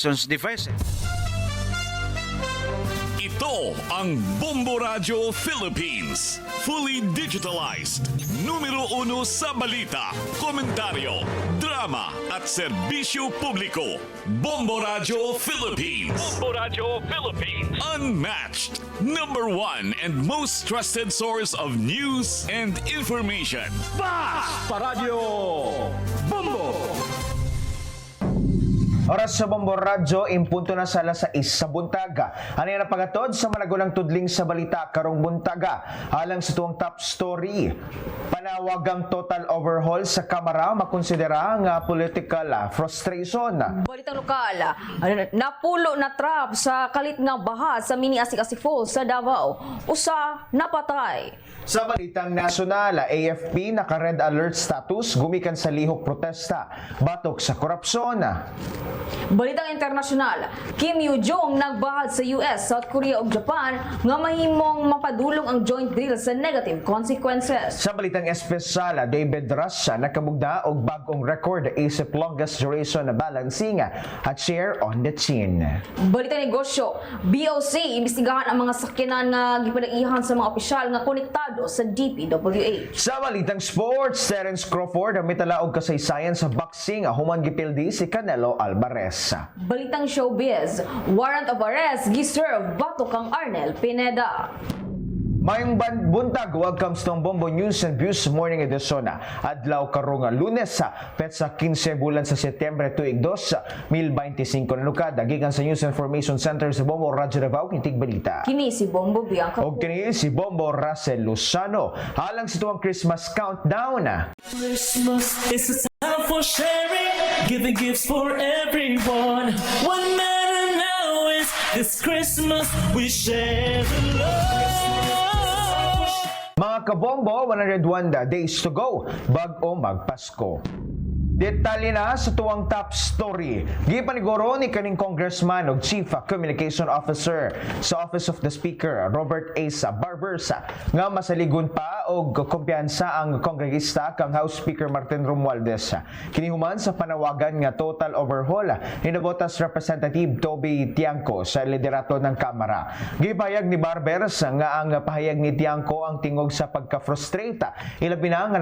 devices. Ito ang Bombo Radio Philippines. Fully digitalized. Numero 1 sa balita, komentaryo, drama at serbisyo publiko. Bombo Radio Philippines. Bombo Radio Philippines. Unmatched. Number 1 and most trusted source of news and information. Paradyo Bombo! Oras sa Bombo Radyo, impunto na sa alas 6 sa buntaga. Ano yan ang pagatod sa malagulang tudling sa balita karong buntaga. Alang sa tuwang top story, panawagang total overhaul sa Kamara makonsidera nga political frustration. Balitang lokal, napulo na trap sa kalit nga baha sa mini Asik-Asik Falls sa Davao. Usa napatay. Sa balitang nasyonal, AFP naka-red alert status gumikan sa lihok protesta batok sa korupsyon. Balitang internasyonal, Kim Yoo-jong nagbahad sa US, South Korea ug Japan nga mahimong mapadulong ang joint deal sa negative consequences. Sa balitang espesyal, David Rasha nakamugda og bagong record isip longest duration na balancing at share on the chin. Balitang negosyo, BOC imbestigahan ang mga sakyanan nga gipadaihan sa mga opisyal nga konektado sa DPWH. Sa balitang sports, Terence Crawford ang mitalaog kasaysayan sa boxing human gipildi si Canelo Alvarez. Balitang showbiz, warrant of arrest giserve batok kang Arnel Pineda. Mayong buntag, welcome sa Bombo News and Views Morning Edition. Adlaw karong Lunes, petsa 15 bulan sa Setyembre tuig 2025 na lukad. Gikan sa News Information Center sa Bombo Radyo Davao, Kintig Balita. Kini si Bombo Bianca. O kini si Bombo Russell Luzano. Alang sa tuwang Christmas countdown. Christmas is a time for sharing, giving gifts for everyone. What matters now is this Christmas we share the love. Mga kabombo, 101 days to go bago magpasko. Detalye na sa tuwang top story. Gipaniguro ni kaning Congressman ug Chief Communication Officer sa Office of the Speaker, Robert A. Barbersa, nga masaligon pa og kumpiyansa ang kongregista kang House Speaker Martin Romualdez. Kinihuman sa panawagan nga total overhaul ni Botas Representative Toby Tiangco sa liderato ng Kamara. Gipahayag ni Barbersa nga ang pahayag ni Tiangco ang tingog sa pagka-frustrate. Ilabi na nga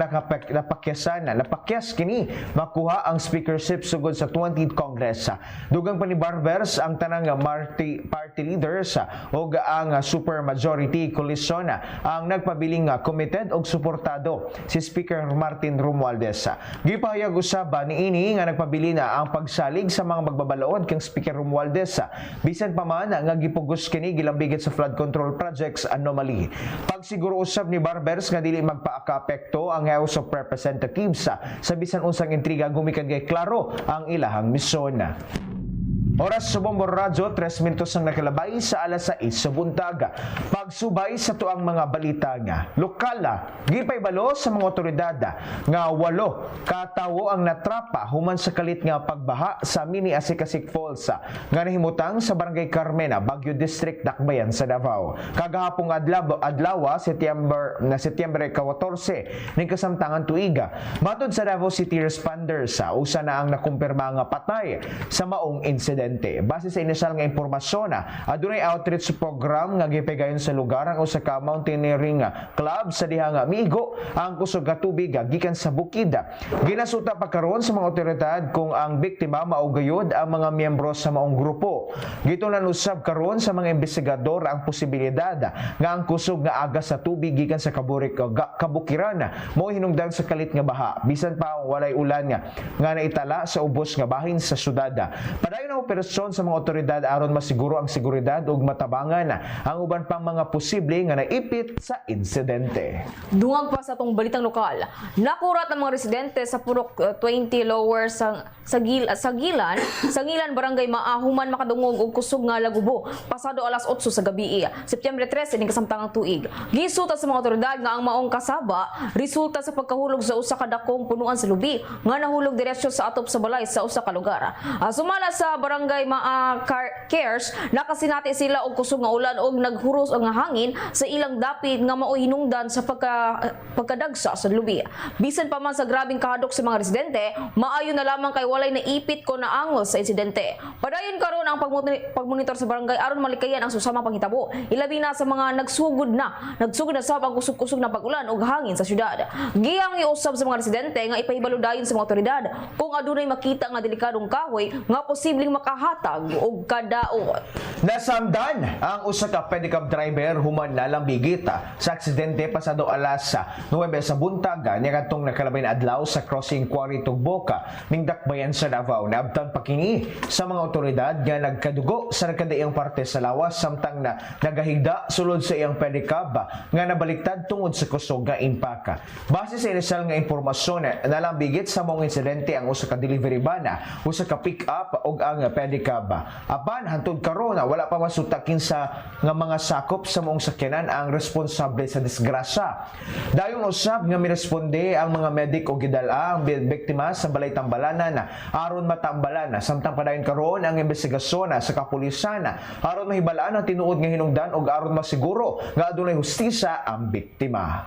napakyas kini makuha ang speakership sugod sa 20th Congress. Dugang pa ni Barbers ang tanang party leaders o ang supermajority coalition ang nagpabiling committed og suportado si Speaker Martin Romualdez. Gipahayag usaba ni ini nga nagpabili na ang pagsalig sa mga magbabalaod kang Speaker Romualdez bisan pa man nga gipugos kini gilambigit sa flood control projects anomaly. Pagsiguro usab ni Barbers nga dili magpaaka-apekto ang House of Representatives sa bisan unsang intriga gumikan kay klaro ang ilahang misyon. Oras sa Bombo Radyo, 3 minutos ang nakalabay sa alas 6 sa buntaga. Pagsubay sa tuang mga balita nga, lokal, gipay balo sa mga otoridad nga 8 katawo ang natrapa human sa kalit nga pagbaha sa mini Asik-Asik Falls nga nahimutang sa Barangay Carmena, Baguio District, Dakbayan sa Davao. Kagahapong adlaw, Setyembre 14 ning kasamtangan tuiga. Matod sa Davao City Responders, usa na ang nakumpirma nga patay sa maong insidente. Base sa inisyal nga impormasyon, adunay outreach program nga gipigayon sa lugar ang usa ka mountaineering club sa diha nga migo ang kusog nga tubig gikan sa bukid. Ginasuta pa karon sa mga otoridad kung ang biktima mao gayud ang mga miyembro sa maong grupo. Gitunan usab karon sa mga investigador ang posibilidad nga ang kusog nga aga sa tubig gikan sa kabukiran mao hinungdan sa kalit nga baha bisan pa walay ulan nga naitala sa ubos nga bahin sa syudad. Padayon ang operasyon sa mga otoridad aron masiguro ang seguridad ug matabangan ang uban pang mga posible nga naipit sa insidente. Dungag pa sa tong balitang lokal, nakurat ang mga residente sa Purok 20 Lower sa Gilan Barangay Maahuman makadungog og kusog nga lagubo pasado alas 8 sa gabi, Setyembre 13 ning kasamtangang tuig. Gisuta sa mga otoridad nga ang maong kasaba resulta sa pagkahulog sa usa ka dakong punuan sa lubi nga nahulog diretsyo sa atop sa balay sa usa ka lugar. Sumala sa barangay barangay cares nakasinati sila og kusog nga ulan og naghuros og nga hangin sa ilang dapit nga mao hinungdan sa pagkadagsa sa lubi. Bisan pa man sa grabing kahadok sa mga residente, maayo na lamang kay walay naipit ko na angol sa insidente. Padayon karon ang pagmonitor sa barangay aron malikayan ang susamang panghitabo. Ilabi na sa mga nagsugod na sab ang kusog-kusog na pag-ulan ug hangin sa syudad. Giyang iusab sa mga residente nga ipahibalo dayon sa mga otoridad kung adunay makita nga delikadong kahoy nga posibleng makahatag og kadaot. Nasamdan ang usa ka pedicab driver human nalambigit sa aksidente pasado alas 9 sa buntag niadtong nakalabay na adlaw sa crossing Quarry Tugboka ning dakbayan sa Davao. Naabtan pa kini sa mga otoridad nga nagkadugo sa nagkadaiyang parte sa lawas samtang na nagahigda sulod sa iyang pedicab nga nabaliktad tungod sa kusog nga impaka. Base sa initial nga impormasyon, nalambigit sa mong insidente ang usa ka delivery van, usa ka pick-up ug ang pedicab. Apan hantod karon wala pa masutakin sa nga mga sakop sa mong sakyanan ang responsable sa disgrasya. Dayon usab nga miresponde ang mga medik o gidala ang biktima sa balay tambalanan aron matambalan samtang padayon karon ang investigasyon sa kapulisan aron mahibalaan ang tinuod nga hinungdan ug aron masiguro nga adunay hustisya ang biktima.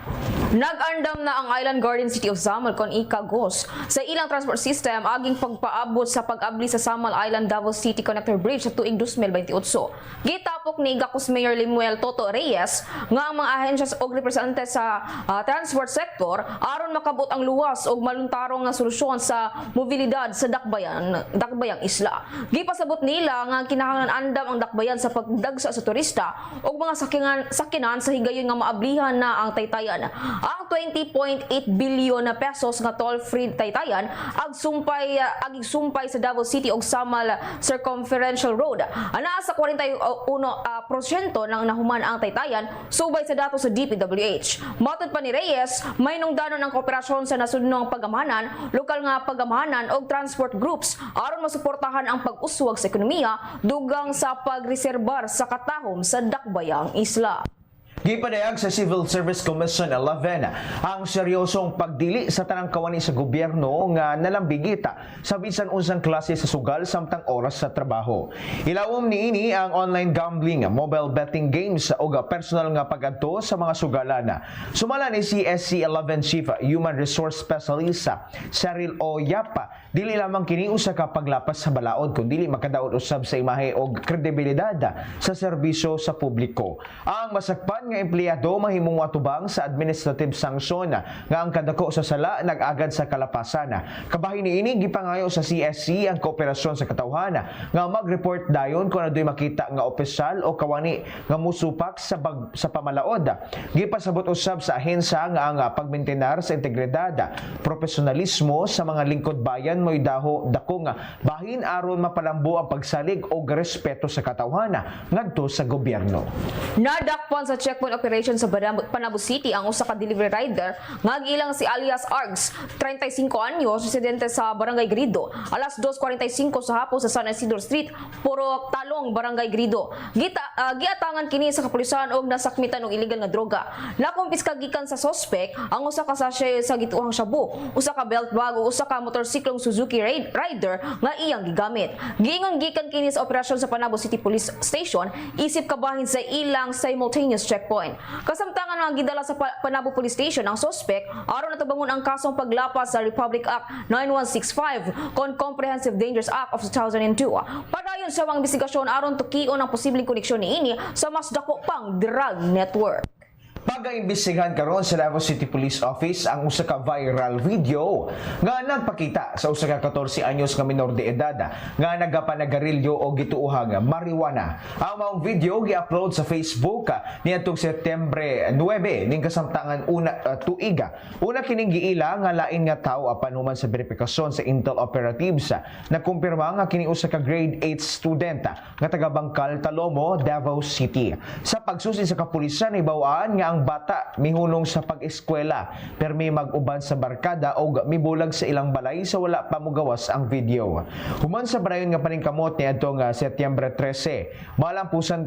Nag-andam na ang Island Garden City of Samal kon ikagos sa ilang transport system aging pagpaabot sa pag-abli sa Samal Island Davao City Connector Bridge sa tuig 2028. Gitapok ni Gacos Mayor Limuel Toto Reyes nga ang mga ahensya og representante sa transport sector aron makabot ang luwas og maluntarong nga solusyon sa mobilidad sa dakbayang isla. Gipasabot nila nga kinahanglan andam ang dakbayan sa pagdagsa sa turista og mga sakinan sa higayon nga maablihan na ang Taytayan. Ang 20.8 bilyon na pesos nga toll-free Taytayan aging sumpay sa Davao City og Samal Circumferential Road. Anaa sa 41% ng nahuman ang Taytayan subay sa datos sa DPWH. Matod pa ni Reyes, may nungdanon ang kooperasyon sa nasunong pagamahanan, lokal nga pagamahanan og transport groups aron masuportahan ang pag-uswag sa ekonomiya dugang sa pagreserbar sa katahom sa dakbayang isla. Gipadayag sa Civil Service Commission 11 ang seryosong pagdili sa tanang kawani sa gobyerno nga nalambigita sa bisan unsang klase sa sugal samtang oras sa trabaho. Ilawom niini ang online gambling, mobile betting games o personal nga pag-adto sa mga sugalan. Sumala ni CSC 11 Chief Human Resource Specialist Cheryl Oyapa, dili lamang kini usa ka paglapas sa balaod kundi makadaot usab sa imahe og kredibilidad sa serbisyo sa publiko. Ang masakpan nga empleyado mahimong matubang sa administrative sanction nga ang kadako sa sala nag-agad sa kalapasan. Kabahin niini gipangayo sa CSC ang kooperasyon sa katawhan nga mag-report dayon kung ado'y makita nga opisyal o kawani nga musupak sa pamalaod. Gipasabot usab sa ahensya nga ang pagmentenar sa integridad, profesionalismo sa mga lingkod bayan mo'y dako nga bahin aron mapalambo ang pagsalig o respeto sa katawhan ngadto sa gobyerno. Nadakpan sa checkpoint operation sa Panabo City ang usa ka delivery rider nga gilang si alias Args, 35 anyos, residente sa Barangay Grido. Alas 2:45 sa hapon sa San Isidro Street, Puro Talong, Barangay Grido. Giatangan kini sa kapulisan og nasakmitan og illegal nga droga. Nakumpiska gikan sa suspect ang usa ka sachet sa gituhang shabu, usa ka belt bag ug usa ka motorsiklong Suzuki Rider nga iyang gigamit. Giingon gikan kini sa operasyon sa Panabo City Police Station isip kabahin sa ilang simultaneous checkpoint. Kasamtangan nga gidala sa Panabo Police Station ang suspect aron natabangon ang kasong paglapas sa Republic Act 9165 kon Comprehensive Dangers Act of 2002. Padayon sa mga investigasyon aron tukion ang posibleng koneksyon niini sa mas dako pang drug network. Pag-aimbestigahan karon sa Davao City Police Office ang usa ka viral video nga nagpakita sa usa ka 14 anyos nga minor de edad nga nagapanagarilyo o gituuhang marijuana. Ang maong video gi-upload sa Facebook niadtong Setyembre 9 ning kasamtangan tuiga. Una kining giila nga lain nga tawo apan human sa verifikasyon sa Intel operatives nakumpirma nga kini usa ka grade 8 student nga taga Bangkal, Talomo, Davao City. Sa pagsusi sa kapulisan ibawaan nga ang bata mihunong sa pag-eskwela permi mag-uban sa barkada o mibulag sa ilang balay sa wala pa mogawas ang video. Human sa barayon nga paningkamot ni adtong Setyembre 13,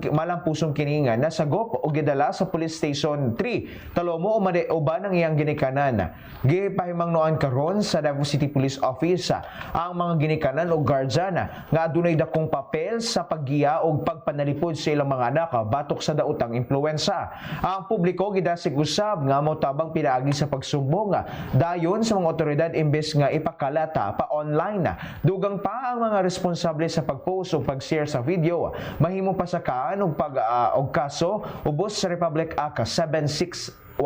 malampusong kini nga nasagop o gidala sa Police Station 3 Talomo o uban ang iyang ginikanan. Gipahimangnoan karon sa Davao City Police Office ang mga ginikanan o guardian nga adunay dakong papel sa paggiya o pagpanalipod sa ilang mga anak batok sa daotang impluwensa. Ang publiko gidasig usab nga motabang pinaagi sa pagsumbong dayon sa mga otoridad imbes nga ipakalata pa online. Dugang pa ang mga responsable sa pagpost o pag-share sa video mahimo pasakaan og og kaso ubos sa Republic Act 7610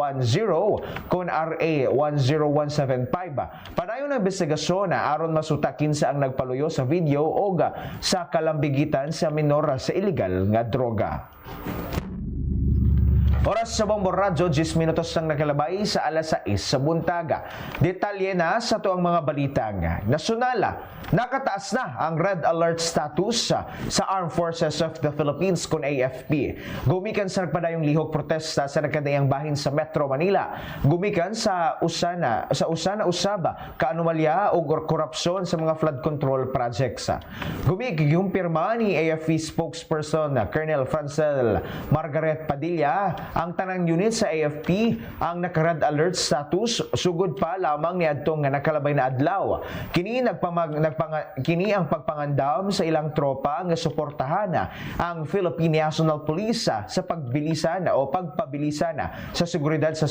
kon RA 10175. Padayon ang investigasyon aron masuta kinsa ang nagpaluyo sa video o sa kalambigitan sa minor sa illegal nga droga. Oras sa Bombo Radyo, 10 minutos nang nakalabay sa alas 6 sa buntaga. Detalye na sa tuang mga balitang nasyonal. Nakataas na ang red alert status sa Armed Forces of the Philippines kun AFP. Gumikan sa nagpadayong lihok protesta sa nagkadayang bahin sa Metro Manila. Gumikan sa usana usaba kaanomalya o korupsyon sa mga flood control projects. Gumikimpirma ni AFP spokesperson Colonel Francel Margaret Padilla ang tanang unit sa AFP ang naka-red alert status sugod pa lamang ni adtong nakalabay na adlaw. Kini ang pagpangandam sa ilang tropa nga suportahan ang Philippine National Police sa pagbilisan o pagpabilisan sa seguridad sa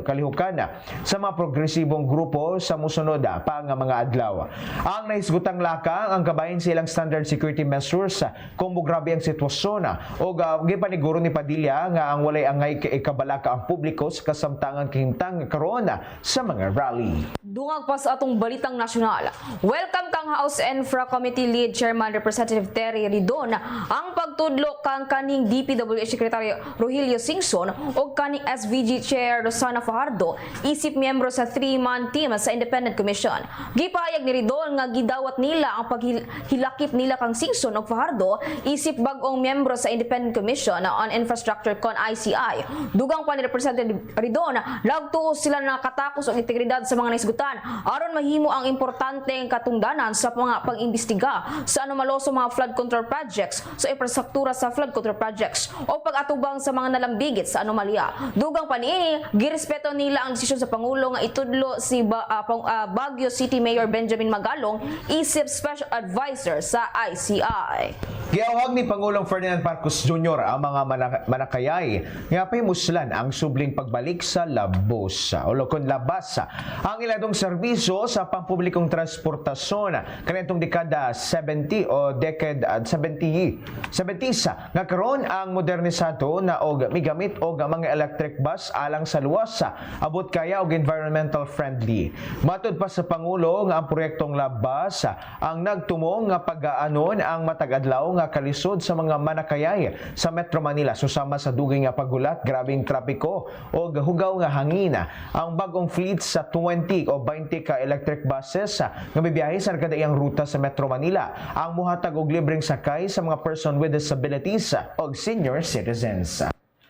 kalihukan sa mga progresibong grupo sa musunod pa nga mga adlaw. Ang nahisgutang lakang ang kabahin sa ilang standard security measures kung grabe ang sitwasyon o gipaniguro ni Padilla nga ang walay angay ikabalaka ang publiko sa kasamtangan kahimtang karon sa mga rally. Dungag pa sa atong balitang nasyonal. Welcome kang House Infra Committee Lead Chairman Representative Terry Ridon ang pagtudlo kang kaning DPWH Secretary Rogelio Singson o kaning SVG Chair Rosana Fajardo isip miyembro sa 3-man team sa Independent Commission. Gipahayag ni Ridon nga gidawat nila ang paghilakip nila kang Singson o Fajardo isip bag-ong miyembro sa Independent Commission on Infrastructure kon ICI. Dugang pa ni Representative Ridon, lagtuos sila nakatakos og integridad sa mga naisgutan aron mahimo ang importanteng katungdanan sa mga pag-imbestiga sa anomalo sa mga flood control projects sa infrastruktura sa flood control projects o pag-atubang sa mga nalambigit sa anomalya. Dugang pa niini, girespeto nila ang desisyon sa Pangulo nga itudlo si Baguio City Mayor Benjamin Magalong isip Special Advisor sa ICI. Giawhag ni Pangulong Ferdinand Marcos Jr. ang mga manakayay nga pahimuslan ang subling pagbalik sa labos o lokon labas ang iladong serbisyo sa pampublikong transportasyon kanitong dekada 70 o decade 70s nga karon ang modernisado na og migamit og mga electric bus alang sa luwas abot kaya og environmental friendly. Matud pa sa Pangulo nga ang proyektong labas ang nagtumong nga pag-aanon ang matag-adlaw nga kalisod sa mga manakayay sa Metro Manila susama sa dugay nga pagulat, grabing trapiko o hugaw nga hangin. Ang bagong fleet sa 20 o 20 ka electric buses nga bibiyahe sa nagkadaiyang ruta sa Metro Manila ang muhatag og libreng sakay sa mga person with disabilities o senior citizens.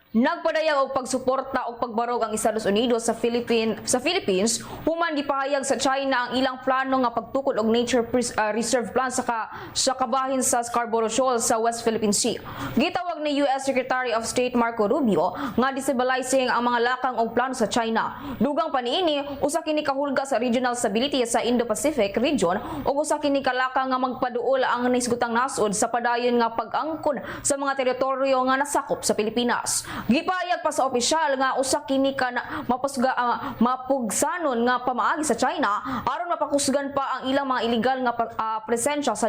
Nagpadayag og pagsuporta og pagbarog ang Estados Unidos sa Philippines human gipahayag sa China ang ilang plano nga pagtukod og nature reserve plan sa kabahin sa Scarborough Shoal sa West Philippine Sea. Gitawag ni US Secretary of State Marco Rubio nga destabilizing ang mga lakang og plano sa China. Dugang pa niini, usa kini kahulga sa regional stability sa Indo-Pacific region ug usa kini kalakang nga magpaduol ang naisgutang nasod sa padayon nga pag-angkon sa mga teritoryo nga nasakop sa Pilipinas. Gipahayag pa sa opisyal nga usa kini ka mapugsanon nga pamaagi sa China aron mapakusgan pa ang ilang mga illegal nga presensya sa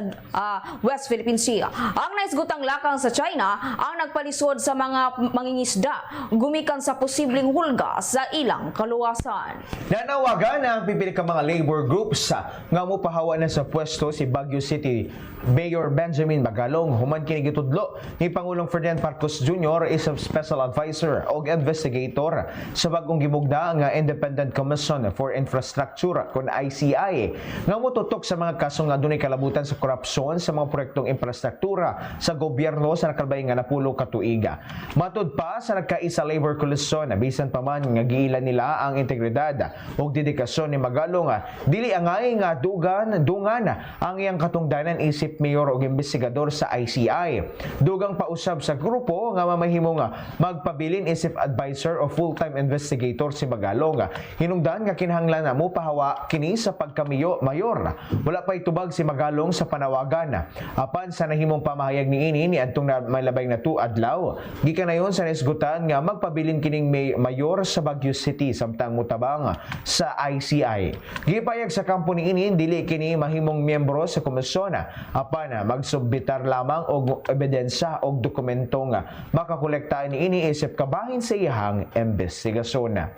West Philippine Sea. Ang naisgutang lakang sa China ang nagpalisod sa mga mangingisda gumikan sa posibleng hulga sa ilang kaluwasan. Nanawagan ang pipili ka mga labor groups nga mopahawa na sa pwesto si Baguio City Mayor Benjamin Magalong human kini gitudlo ni Pangulong Ferdinand Marcos Jr. is of Special Presidential Advisor o investigator sa bagong gimugda nga Independent Commission for Infrastructure kun ICI nga motutok sa mga kaso nga dunay kalabutan sa korupsyon sa mga proyektong infrastruktura sa gobyerno sa nakalbay nga napulo ka tuiga. Matud pa sa nagkaisa labor coalition bisan pa man nga giilan nila ang integridad ug dedikasyon ni Magalong dili angay nga dungan ang iyang katungdanan isip mayor ug investigador sa ICI. Dugang pausab sa grupo nga mamahimong magpabilin isip advisor o full-time investigator si Magalong. Hinungdan nga kinahanglan na mo pahawa kini sa pagka-mayor. Wala pa itubag si Magalong sa panawagan. Apan sa nahimong pamahayag ni adtong may labay na adlaw. Gikanayon sa nisgutan nga magpabilin kining mayor sa Baguio City samtang mutabang sa ICI. Gipayag sa kampo ni dili kini mahimong miyembro sa komisyon apan magsubmitar lamang og ebidensya og dokumentong makakolektahan ni isip kabahin sa iyang investigasyon.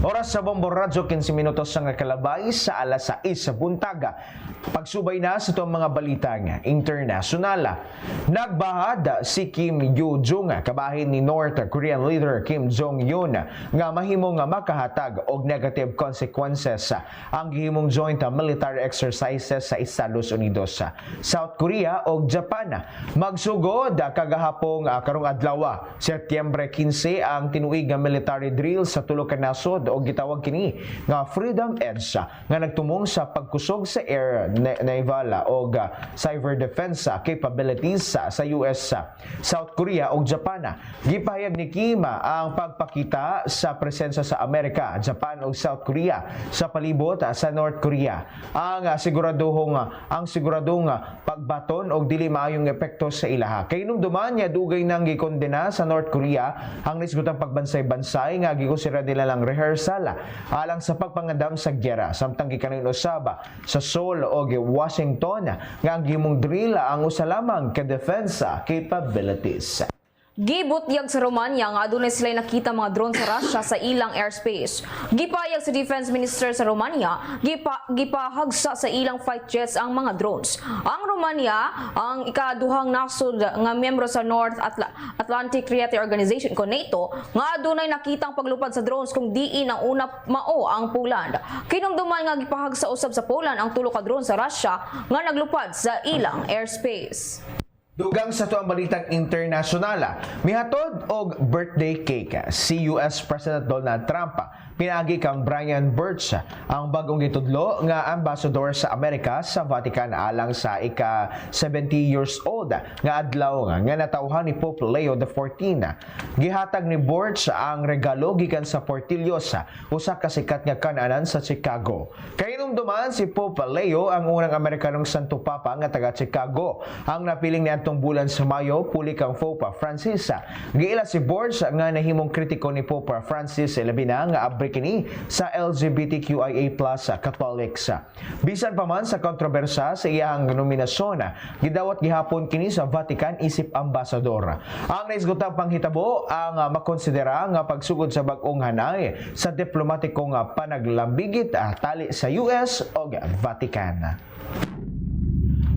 Oras sa Bombo Radyo, 15 minutos ang nakalabay sa alas 6 sa buntaga. Pagsubay na sa itong mga balitang internasyonal. Nagbahad si Kim Yoo-jong, kabahin ni North Korean leader Kim Jong-un, nga mahimong makahatag og negative consequences ang gihimong joint military exercises sa Estados Unidos, South Korea ug Japan. Magsugod kagahapong karong adlaw, Setyembre 15 ang tinuig nga military drill sa tulo ka nasod o gitawag kini nga Freedom Edge nga nagtumong sa pagkusog sa air, naval o cyber defense capabilities sa US, South Korea ug Japan. Gipahayag ni Kim ang pagpakita sa presensya sa Amerika, Japan ug South Korea sa palibot sa North Korea. Ang siguradong pagbaton og dili maayong epekto sa ilaha. Kay numduman niya dugay nang gikondena sa North Korea ang nisgutang pagbansay-bansay nga gikonsidera nila lang rehearsal alang sa pagpangandam sa gyera samtang gikaning usab sa Seoul o Washington nga ang gihimong drill ang usa lamang ka defense capabilities. Gibutyag sa Romania nga adunay sila nakita mga drone sa Russia sa ilang airspace. Gipayag sa Defense Minister sa Romania, gipahagsa sa ilang fight jets ang mga drones. Ang Romania ang ikaduhang nasod nga miyembro sa North Atlantic Treaty Organization ko NATO nga adunay nakitang paglupad sa drones kung diin ang una mao ang Poland. Kinumduman nga gipahagsa usab sa Poland ang tulo ka drone sa Russia nga naglupad sa ilang airspace. Dugang sa tuang balitang internasyonal, mihatod og birthday cake si US President Donald Trump. Pinagi kang Brian Birch, ang bagong gitudlo nga ambassador sa Amerika sa Vatican alang sa ika-70 years old nga adlaw nga natawhan ni Pope Leo XIV. Gihatag ni Birch ang regalo gikan sa Portillos, usa ka sikat nga kan-anan sa Chicago. Kainumduman si Pope Leo ang unang Amerikanong Santo Papa nga taga Chicago. Ang napiling niadtong bulan sa Mayo puli kang Pope Francis. Giila si Birch nga nahimong kritiko ni Pope Francis labi na nga abri kini sa LGBTQIA+ Catholics. Bisan pa man sa kontrobersya sa iyang nominasyon, gidawat gihapon kini sa Vatican isip ambassador. Ang naisgutang panghitabo ang makonsidera nga pagsugod sa bag-ong hanay sa diplomatikong panaglambigit tali sa US o Vatican.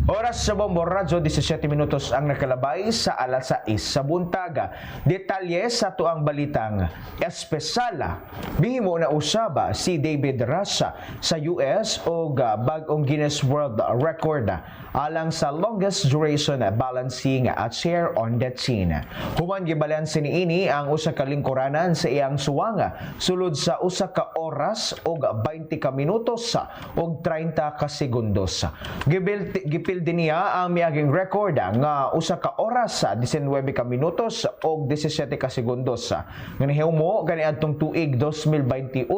Oras sa Bombo Radyo, 17 minutos ang nakalabay sa alas 6 sa buntaga. Detalye sa tuang balitang espesyal. Bihimo na usaba si David Rasa sa US o bag-ong Guinness World Record alang sa longest duration balancing a chair on the chin. Human gibalanse niini ang usa ka lingkuranan sa iyang suwanga sulod sa usa ka oras og 20 ka minutos og 30 ka segundos. Gipil din niya ang miaging record nga usa ka oras 19 ka minutos og 17 ka segundos. Nga nihimo kaniadtong tuig 2021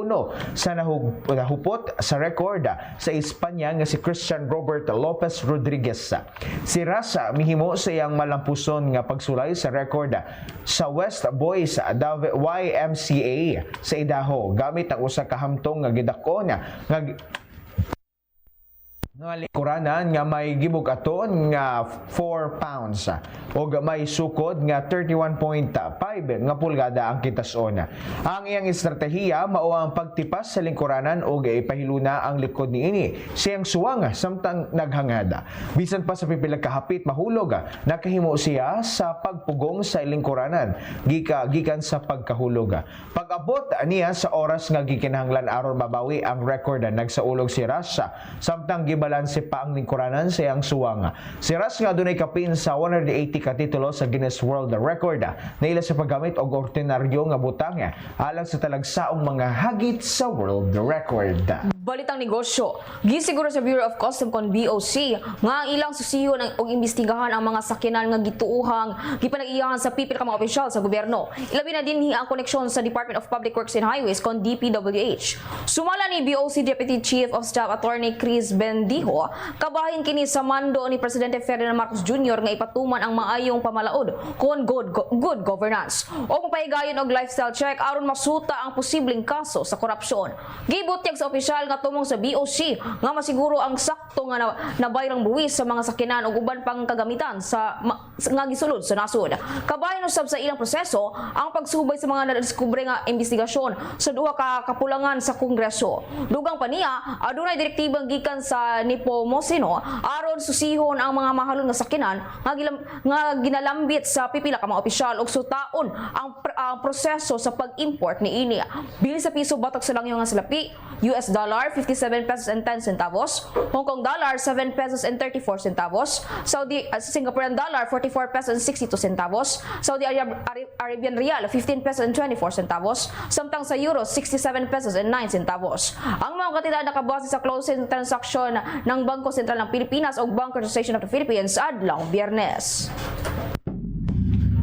sa nahupot sa record sa Espanya nga si Christian Robert Lopez Rodriguez. Si Rasa mihimo sa iyang malampuson nga pagsulay sa record sa West Boys YMCA sa Idaho gamit ang usa ka hamtong nga gidakon nga Nga lingkuranan nga may gibug-aton nga 4 pounds o may sukod nga 31.5 nga pulgada ang kitas-on. Ang iyang estratehiya mao ang pagtipas sa lingkuranan o ipahiluna ang likod niini siyang suwang samtang naghangada. Bisan pa sa pipilang kahapit mahulog, nakahimo siya sa pagpugong sa lingkuranan gikan sa pagkahulog. Pag-abot niya sa oras nga gikinahanglan aron mabawi ang record, nagsaulog si Ras samtang gibalanse pa ang lingkuranan sa iyang suwang. Si Ras nga dunay kapin sa 180 ka titulo sa Guinness World Record na ila sa paggamit og ordinaryo nga butang alang sa talagsaong mga hagit sa world record. Balitang negosyo, gisiguro sa Bureau of Customs kon BOC nga ang ilang susiyon og imbestigahan ang mga sakyanan nga gituuhang gipanag-iyahan sa pipil ka mga opisyal sa gobyerno. Ilabi na dinhi ang koneksyon sa Department of Public Works and Highways kon DPWH. Sumala ni BOC Deputy Chief of Staff Attorney Chris Bendijo, kabahin kini sa mando ni Presidente Ferdinand Marcos Jr. nga ipatuman ang maayong pamalaod kon good governance o mapahigayon og lifestyle check aron masuta ang posibleng kaso sa korupsyon. Gibutyag sa opisyal nga tumong sa BOC nga masiguro ang sakto nga nabayrang buwis sa mga sakyanan ug uban pang kagamitan sa nga gisulod sa nasod. Kabahin usab sa ilang proseso ang pagsubay sa mga nadiskubre nga investigasyon sa duha ka kapulangan sa Kongreso. Dugang pa niya, adunay direktibang gikan sa Nipomosino aron susihon ang mga mahalon nga sakyanan nga ginalambit sa pipila ka mga opisyal ug sutaon ang proseso sa pag-import ni ini. Bili sa piso batok sa langyo nga salapi, US dollar 57 pesos and 10 centavos, Hong Kong dollar 7 pesos and 34 centavos, Singaporean dollar 44 pesos and 62 centavos, Saudi Arabian rial 15 pesos and 24 centavos, samtang sa euro 67 pesos and 9 centavos. Ang mga kantidad nakabase sa closing transaction ng Bangko Sentral ng Pilipinas o Bank Association of the Philippines adlaw Biyernes.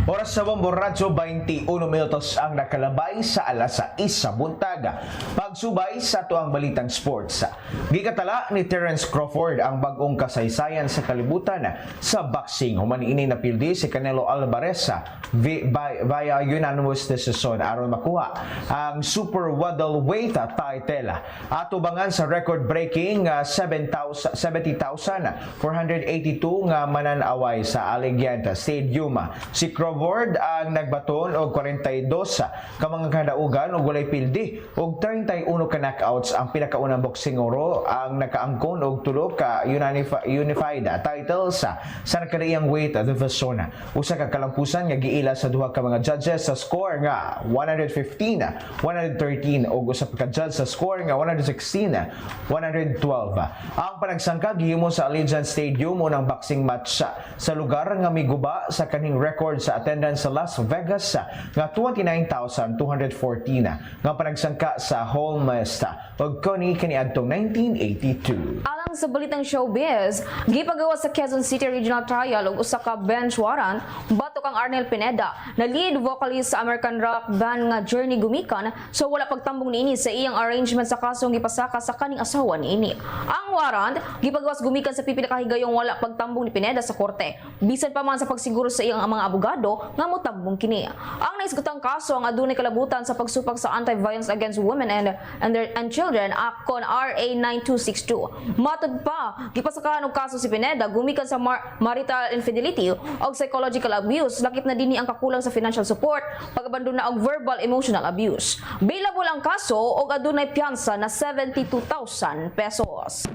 Oras sa Bombo Radyo, 21 minutos ang nakalabay sa alas 6 sa buntaga. Pagsubay sa tuang balitang sports. Gikatala ni Terence Crawford ang bagong kasaysayan sa kalibutan sa boxing. Humaniini na pildi si Canelo Alvarez via unanimous decision aron makuha ang super middleweight title. Atubangan sa record-breaking 70,482 nga mananaway sa Allegiant Stadium. Si Crawford ang nagbaton og 42 ka mga kadaugan ug walay pildi ug 31 ka knockouts. Ang pinakaunang boxing oro ang nakaangkon og tulo ka unified titles sa nakadaiyang weight division. Usa ka kalampusan nga giila sa duha ka mga judges sa score nga 115-113 ug usa ka judge sa score nga 116-112. Ang panagsangka gihimo sa Allegiant Stadium unang boxing match sa lugar nga miguba sa kaning record sa attendance sa Las Vegas nga 29,214 nga panagsangka sa Holmest ug kaniadtong 1982. Alang sa balitang showbiz, gipagawa sa Quezon City Regional Trial og usa ka bench warrant batok ang Arnel Pineda na lead vocalist sa American rock band nga Journey Gumikan so wala pagtambong niini sa iyang arrangement sa kasong gipasaka sa kaning asawa niini. Ang warrant gipagawas gumikan sa pipila ka higayong wala pagtambong ni Pineda sa korte. Bisan pa man sa pagsiguro sa iyang mga abogado nga motambong kini. Ang naisgutang kaso ang adunay kalabutan sa pagsupag sa Anti-Violence Against Women and Children Act kon RA 9262. Matod pa, gipasakahan og kaso si Pineda gumikan sa marital infidelity o psychological abuse, lakip na dinhi ang kakulang sa financial support, pag-abandona og verbal emotional abuse. Bailable ang kaso og adunay piyansa na 72,000 pesos.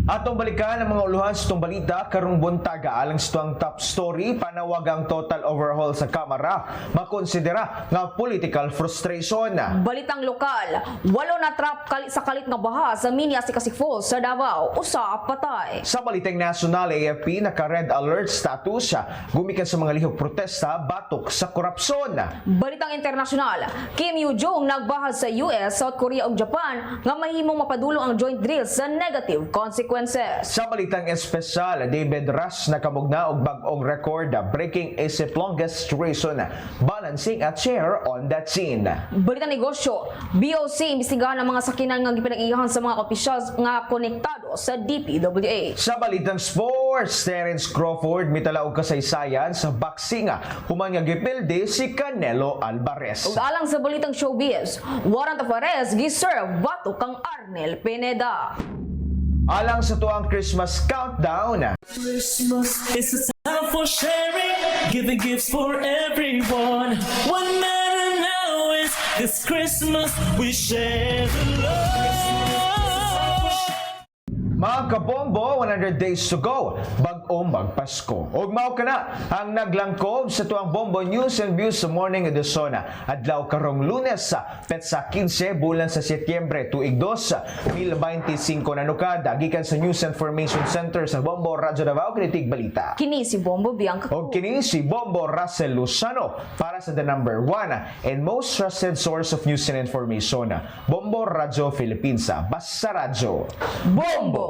Atong balikan ang mga uluhan sa itong balita karong buntaga alang sa itong top story, panawagang total overhaul sa Kamara makonsidera nga political frustration. Balitang lokal, 8 na trap sa kalit nga baha sa Mini Asikasik Falls sa Davao, usa patay. Sa balitang national, AFP naka-red alert status gumikan sa mga lihok protesta batok sa korupsyon. Balitang internasyonal, Kim Yoo-jong nagbahal sa US, South Korea ug Japan nga mahimong mapadulong ang joint drill sa negative consequences. Sa balitang espesyal, David Ras nakamugna og bag-ong record breaking isip longest duration balancing a chair on that scene. Balitang negosyo, BOC imbestigahan ang mga sakinan nga gipinag-iyahan sa mga opisyal nga konektado sa DPWH. Sa balitang sports, Terence Crawford mitala og kasaysayan sa boxing human nga gipildi si Canelo Alvarez. Ug alang sa balitang showbiz, warrant of arrest giserve batok kang Arnel Pineda. Alang sa tuwang Christmas countdown, Christmas is a time for sharing, giving gifts for everyone. What matters now is this Christmas we share the love. mga kabombo, 100 days to go, bag-o magpasko. Ug mao kana ang naglangkob sa tuwang Bombo News and Views sa Morning Edison. Adlaw karong Lunes sa petsa 15 bulan sa Setyembre tuig 2, 2025 nanukada gikan sa News Information Center sa Bombo Radyo Davao Kritik Balita. Kini si Bombo Bianca. O kini si Bombo Russell Luzano para sa the number 1 and most trusted source of news and information, Bombo Radyo Philippines, Basta Radyo. Bombo!